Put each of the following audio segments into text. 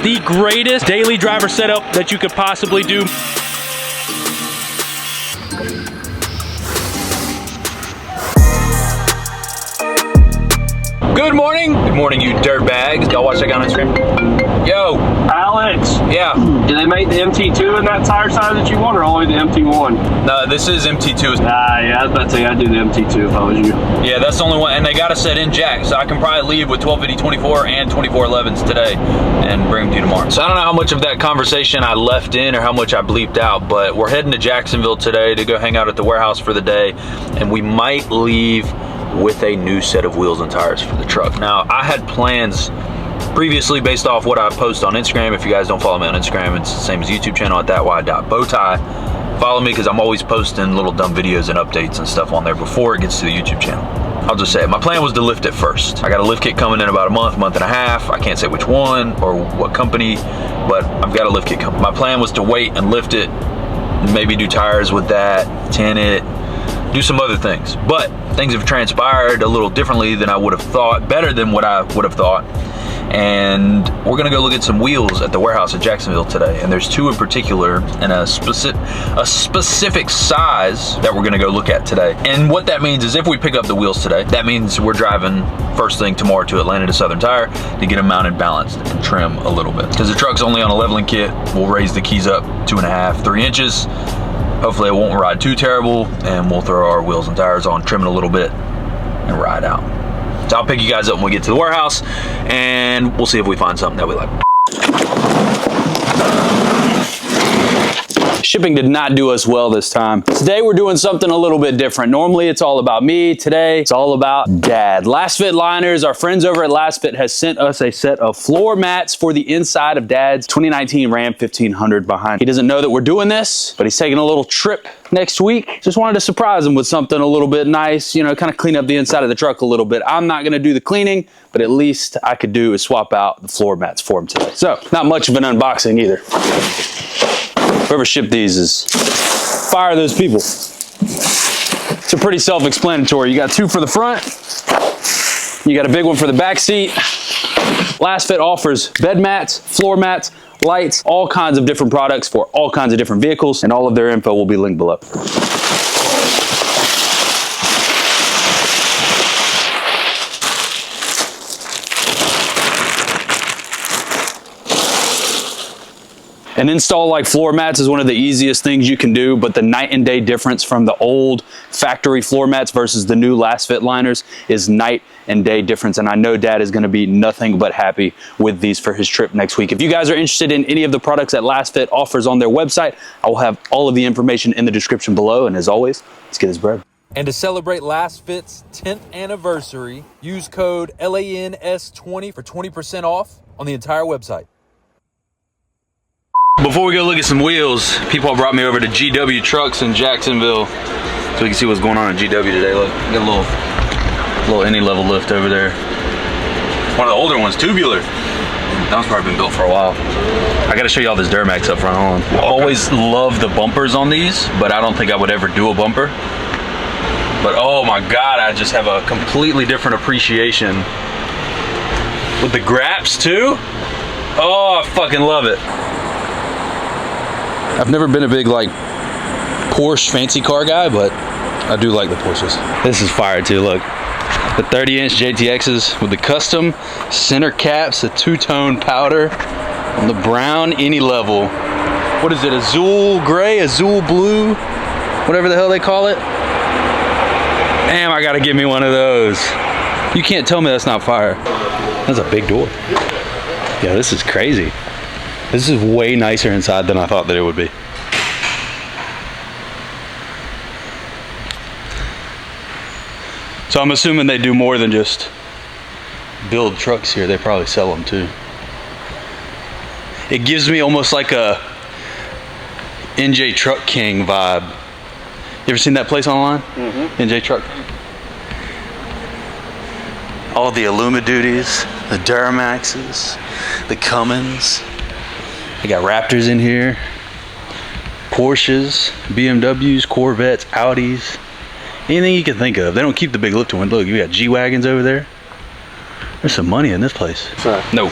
The greatest daily driver setup that you could possibly do. Good morning. Good morning, you dirtbags. Y'all watch that guy on Instagram? Yo. Alex. Yeah. Do they make the MT2 in that tire size that you want, or only the MT1? No, this is MT2. Yeah, I was about to say I'd do the MT2 if I was you. Yeah, that's the only one, and they got a set in jack, so I can probably leave with 1250-24 and 2411s today and bring them to you tomorrow. So I don't know how much of that conversation I left in or how much I bleeped out, but we're heading to Jacksonville today to go hang out at the warehouse for the day, and we might leave with a new set of wheels and tires for the truck. Now, I had plans previously based off what I post on Instagram. If you guys don't follow me on Instagram, it's the same as YouTube channel at thatwide.bowtie. Follow me because I'm always posting little dumb videos and updates and stuff on there before it gets to the YouTube channel. I'll just say it. My plan was to lift it first. I got a lift kit coming in about a month and a half. I can't say which one or what company, but I've got a lift kit coming. My plan was to wait and lift it, maybe do tires with that, tin it, do some other things. But things have transpired a little differently than I would have thought, better than what I would have thought. And we're gonna go look at some wheels at the warehouse at Jacksonville today. And there's two in particular and a specific size that we're gonna go look at today. And what that means is if we pick up the wheels today, that means we're driving first thing tomorrow to Atlanta to Southern Tire to get them mounted, balanced, and trim a little bit. Because the truck's only on a leveling kit, we'll raise the keys up 2.5, 3 inches. Hopefully it won't ride too terrible, and we'll throw our wheels and tires on, trim it a little bit, and ride out. So I'll pick you guys up when we get to the warehouse, and we'll see if we find something that we like. Shipping did not do us well this time. Today we're doing something a little bit different. Normally it's all about me. Today it's all about Dad. Last Fit Liners, our friends over at Last Fit has sent us a set of floor mats for the inside of Dad's 2019 Ram 1500 behind. He doesn't know that we're doing this, but he's taking a little trip next week. Just wanted to surprise him with something a little bit nice, you know, kind of clean up the inside of the truck a little bit. I'm not gonna do the cleaning, but at least I could do is swap out the floor mats for him today. So not much of an unboxing either. Whoever shipped these is fire those people. It's pretty self-explanatory. You got two for the front. You got a big one for the back seat. Last Fit offers bed mats, floor mats, lights, all kinds of different products for all kinds of different vehicles, and all of their info will be linked below. An install like floor mats is one of the easiest things you can do, but the night and day difference from the old factory floor mats versus the new Last Fit liners is night and day difference. And I know Dad is gonna be nothing but happy with these for his trip next week. If you guys are interested in any of the products that Last Fit offers on their website, I will have all of the information in the description below. And as always, let's get his bread. And to celebrate Last Fit's 10th anniversary, use code LANS20 for 20% off on the entire website. Before we go look at some wheels, people brought me over to GW Trucks in Jacksonville so we can see what's going on in GW today. Look, got a little any level lift over there. One of the older ones, tubular. That one's probably been built for a while. I gotta show you all this Duramax up front. Hold on. I always love the bumpers on these, but I don't think I would ever do a bumper. But oh my God, I just have a completely different appreciation with the graps too. Oh, I fucking love it. I've never been a big like Porsche fancy car guy, but I do like the Porsches. This is fire too, look. The 30-inch JTXs with the custom center caps, the two-tone powder on the brown any level. What is it, azul gray, azul blue, whatever the hell they call it? Damn, I gotta give me one of those. You can't tell me that's not fire. That's a big door. Yeah, this is crazy. This is way nicer inside than I thought that it would be. So I'm assuming they do more than just build trucks here. They probably sell them too. It gives me almost like a NJ Truck King vibe. You ever seen that place online? Mm-hmm. NJ Truck. All the Illuma duties, the Duramaxes, the Cummins. They got Raptors in here, Porsches, BMWs, Corvettes, Audis, anything you can think of. They don't keep the big lift one. Look, you got G-Wagons over there. There's some money in this place. Sorry. No.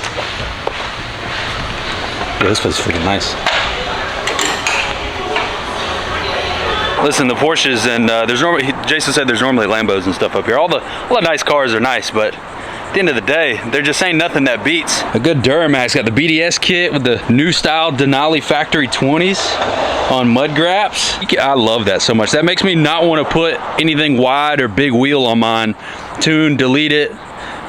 Yeah, this place is freaking nice. Listen, the Porsches and there's normally, Jason said there's normally Lambos and stuff up here. All the nice cars are nice, but at the end of the day, there just ain't nothing that beats a good Duramax. Got the BDS kit with the new style Denali factory 20s on mud graps. I love that so much. That makes me not want to put anything wide or big wheel on mine. Tune, delete it.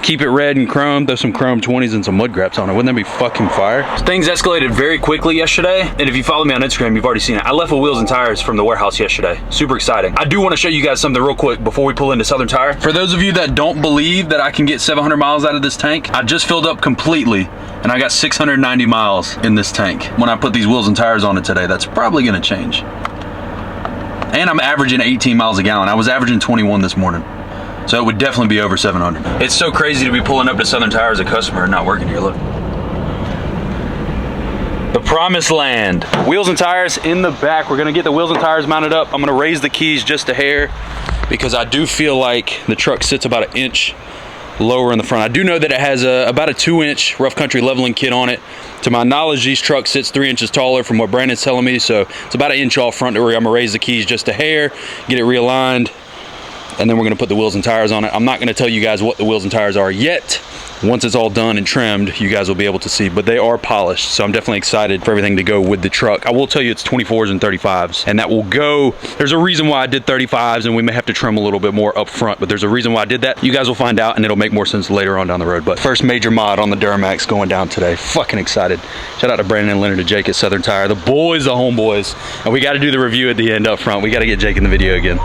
Keep it red and chrome, throw some chrome 20s and some mud graps on it. Wouldn't that be fucking fire? Things escalated very quickly yesterday, and if you follow me on Instagram, you've already seen it. I left with wheels and tires from the warehouse yesterday. Super exciting. I do want to show you guys something real quick before we pull into Southern Tire. For those of you that don't believe that I can get 700 miles out of this tank, I just filled up completely, and I got 690 miles in this tank. When I put these wheels and tires on it today, that's probably gonna change. And I'm averaging 18 miles a gallon. I was averaging 21 this morning. So it would definitely be over 700. It's so crazy to be pulling up to Southern Tire as a customer and not working here, look. The promised land. Wheels and tires in the back. We're gonna get the wheels and tires mounted up. I'm gonna raise the keys just a hair because I do feel like the truck sits about an inch lower in the front. I do know that it has about a 2-inch rough country leveling kit on it. To my knowledge, these trucks sits 3 inches taller from what Brandon's telling me, so it's about an inch off front to where I'm gonna raise the keys just a hair, get it realigned, and then we're gonna put the wheels and tires on it. I'm not gonna tell you guys what the wheels and tires are yet. Once it's all done and trimmed, you guys will be able to see, but they are polished. So I'm definitely excited for everything to go with the truck. I will tell you it's 24s and 35s, and that will go. There's a reason why I did 35s, and we may have to trim a little bit more up front, but there's a reason why I did that. You guys will find out, and it'll make more sense later on down the road. But first major mod on the Duramax going down today. Fucking excited. Shout out to Brandon and Leonard and Jake at Southern Tire. The boys, the homeboys. And we gotta do the review at the end up front. We gotta get Jake in the video again.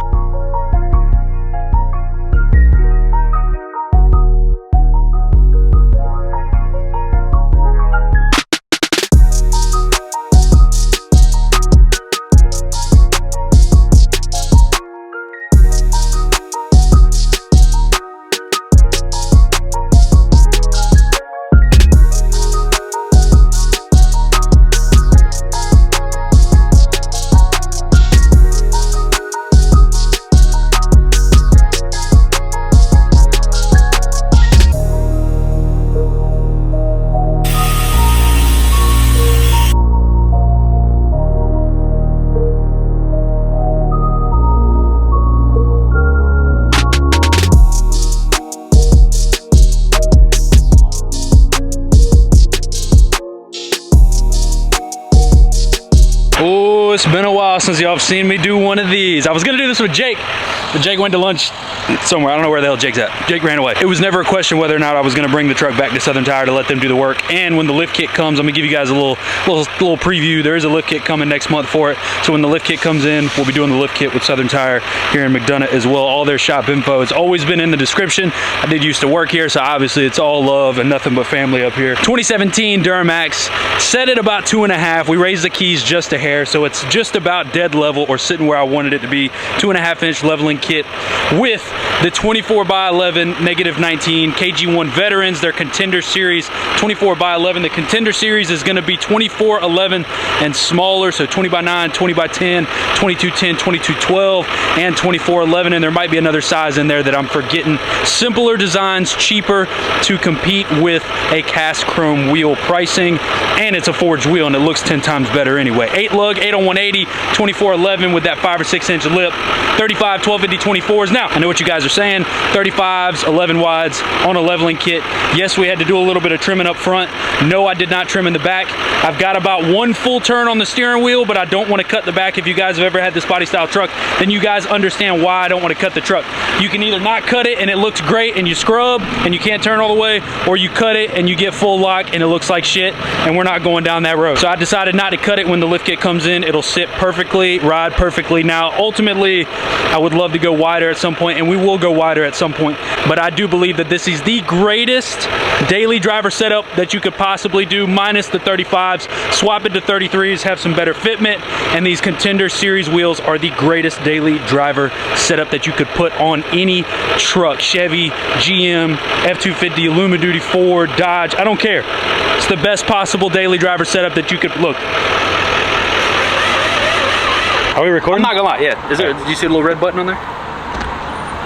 It's been a while since y'all have seen me do one of these. I was gonna do this with Jake, but Jake went to lunch somewhere. I don't know where the hell Jake's at. Jake ran away. It was never a question whether or not I was gonna bring the truck back to Southern Tire to let them do the work. And when the lift kit comes, I'm gonna give you guys a little preview. There is a lift kit coming next month for it. So when the lift kit comes in, we'll be doing the lift kit with Southern Tire here in Mcdonough as well. All their shop info, it's always been in the description. I did used to work here, so obviously it's all love and nothing but family up here. 2017 Duramax, set at about 2.5. We raised the keys just a hair, so it's just about dead level or sitting where I wanted it to be. 2.5-inch leveling kit with the 24x11 -19 KG1 Veterans, their Contender Series 24x11. The Contender Series is going to be 2411 and smaller, so 20x9, 20x10, 2210, 2212, and 2411. And there might be another size in there that I'm forgetting. Simpler designs, cheaper to compete with a cast chrome wheel pricing, and it's a forged wheel and it looks 10 times better anyway. 8 lug, 8 on 180, 2411 with that 5 or 6 inch lip, 35 1250 24s. Now I know what you guys are saying, 35s, 11 wides on a leveling kit. Yes, we had to do a little bit of trimming up front. No, I did not trim in the back. I've got about 1 full turn on the steering wheel, but I don't want to cut the back. If you guys have ever had this body style truck, then you guys understand why I don't want to cut the truck. You can either not cut it and it looks great and you scrub and you can't turn all the way, or you cut it and you get full lock and it looks like shit, and we're not going down that road. So I decided not to cut it. When the lift kit comes in, it'll sit perfectly, ride perfectly. Now ultimately I would love to go wider at some point, and we will go wider at some point, but I do believe that this is the greatest daily driver setup that you could possibly do, minus the 35s. Swap it to 33s, have some better fitment, and these Contender Series wheels are the greatest daily driver setup that you could put on any truck. Chevy, GM, F-250, Luma Duty, Ford, Dodge, I don't care. It's the best possible daily driver setup that you could. Look. Are we recording? I'm not gonna lie, yeah. Is there, did you see the little red button on there?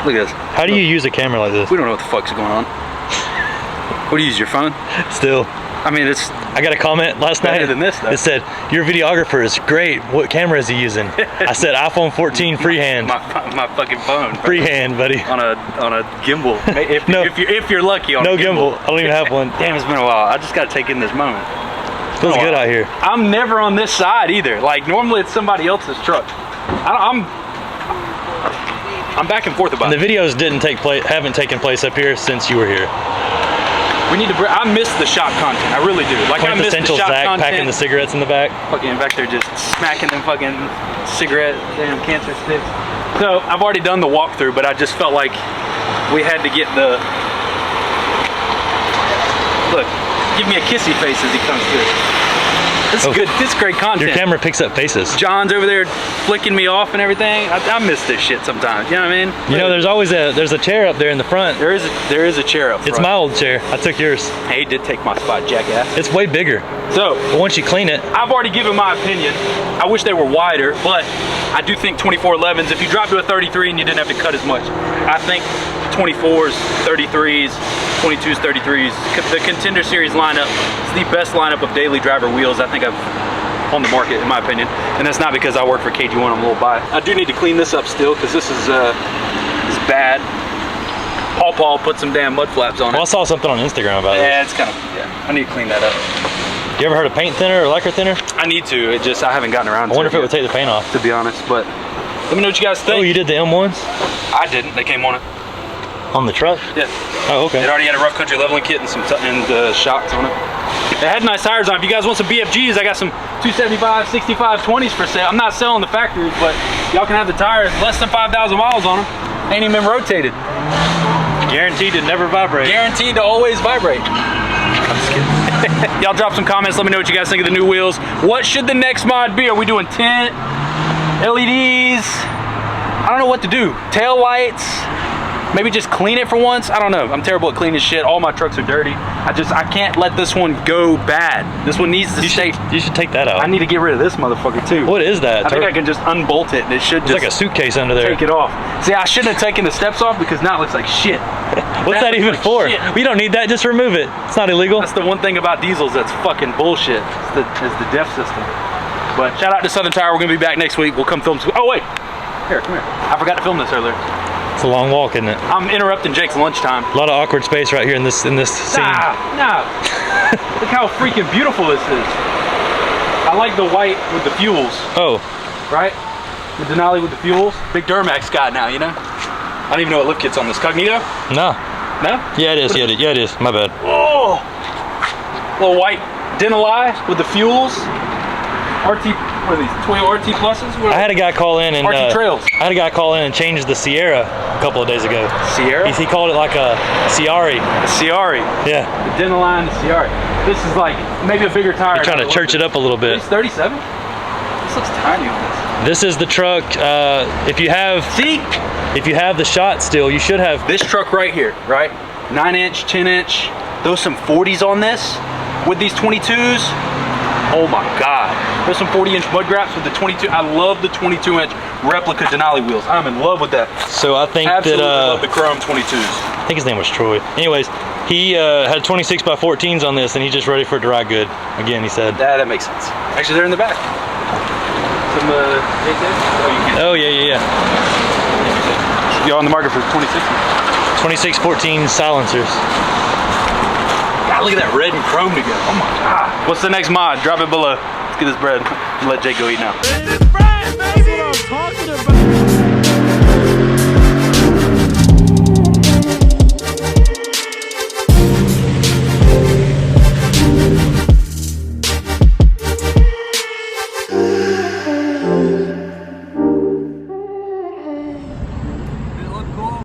Look at this. How do you use a camera like this? We don't know what the fuck's going on. What do you use, your phone? Still. I mean, it's I got a comment last night than this, though. that said, your videographer is great. What camera is he using? I said iPhone 14 freehand. my fucking phone. Freehand, buddy. On a gimbal. No. if you're lucky on No a gimbal. gimbal. I don't even have one. Damn, it's been a while. I just got to take in this moment. Feels good out here. I'm never on this side either. Like, normally it's somebody else's truck. I'm back and forth about And the videos haven't taken place up here since you were here. We need to. I miss the shop content. I really do. Like, I miss the Quintessential shop Zach content. packing the cigarettes in the back. Fucking back there, just smacking them fucking cigarette, damn cancer sticks. So I've already done the walkthrough, but I just felt like we had to get the. Look, give me a kissy face as he comes through. This is good. This is great content. Your camera picks up faces. John's over there flicking me off and everything. I miss this shit sometimes. You know what I mean? You know, there's always a chair up there in the front. There is a chair up front. It's my old chair. I took yours. Hey, he did take my spot, jackass. It's way bigger. So, But once you clean it, I've already given my opinion. I wish they were wider, but I do think 2411s, if you drop to a 33 and you didn't have to cut as much, I think 24s, 33s, 22s, 33s, the Contender Series lineup is the best lineup of daily driver wheels I think I've on the market, in my opinion. And that's not because I work for KG1, I'm a little biased. I do need to clean this up still, because this is bad. Paul put some damn mud flaps on it. well, I saw something on Instagram about it. Yeah, it's kind of, I need to clean that up. You ever heard of paint thinner or lacquer thinner? I need to, I haven't gotten around to I wonder it if it yet, would take the paint off. to be honest, but let me know what you guys think. Oh, you did the M1s? I didn't, they came on it. On the truck? Yeah. Oh, okay. It already had a rough country leveling kit and some shocks on it. It had nice tires on it. If you guys want some BFGs, I got some 275, 65, 20s for sale. I'm not selling the factories, but y'all can have the tires. Less than 5,000 miles on them. Ain't even been rotated. Guaranteed to never vibrate. Guaranteed to always vibrate. I'm just kidding. Y'all drop some comments. Let me know what you guys think of the new wheels. What should the next mod be? Are we doing tint, LEDs? I don't know what to do. Tail lights? Maybe just clean it for once. I don't know. I'm terrible at cleaning shit. All my trucks are dirty. I can't let this one go bad. This one needs to stay. You should take that out. I need to get rid of this motherfucker too. What is that? I think I can just unbolt it and it should It's just like a suitcase under there. take it off. See, I shouldn't have taken the steps off because now it looks like shit. What's that looks even like for? shit. We don't need that. Just remove it. It's not illegal. That's the one thing about diesels that's fucking bullshit. Is the DEF system. But shout out to Southern Tire. We're gonna be back next week. We'll come film some. Oh wait, here, come here. I forgot to film this earlier. It's a long walk, isn't it? I'm interrupting Jake's lunchtime. A lot of awkward space right here in this scene. Nah. Look how freaking beautiful this is. I like the white with the fuels. Oh, Right? The Denali with the fuels. Big Duramax guy now, you know? I don't even know what lift kit's on this. Cognito? no. No? Yeah, it is. Yeah, it is. My bad. Oh! Little white Denali with the fuels. RT, what are these? Toyo RT Pluses? What I had a guy call in and RT Trails. I had a guy call in and change the Sierra a couple of days ago. Sierra? He called it like a Ciari. Ciari. Yeah. The Denali and the Ciari. This is like maybe a bigger tire. You're trying to church it up a little bit. It's 37? This looks tiny on this. This is the truck. If you have the shot still, you should have. This truck right here, right? 9-inch, 10-inch. Those some 40s on this with these 22s. Oh my God. There's some 40-inch mud graps with the 22. I love the 22-inch replica Denali wheels. I'm in love with that. So I think Absolutely that love the chrome 22s. I think his name was Troy. Anyways, he had 26 by 14s on this, and he's just ready for it to ride good. Again, he said. That makes sense. Actually, they're in the back. Some Oh yeah. You're on the market for 26. 2614 silencers. God, look at that red and chrome together. Oh my God. What's the next mod? Drop it below. Let's get this bread. Let Jake go eat now. That's what I'm talking about.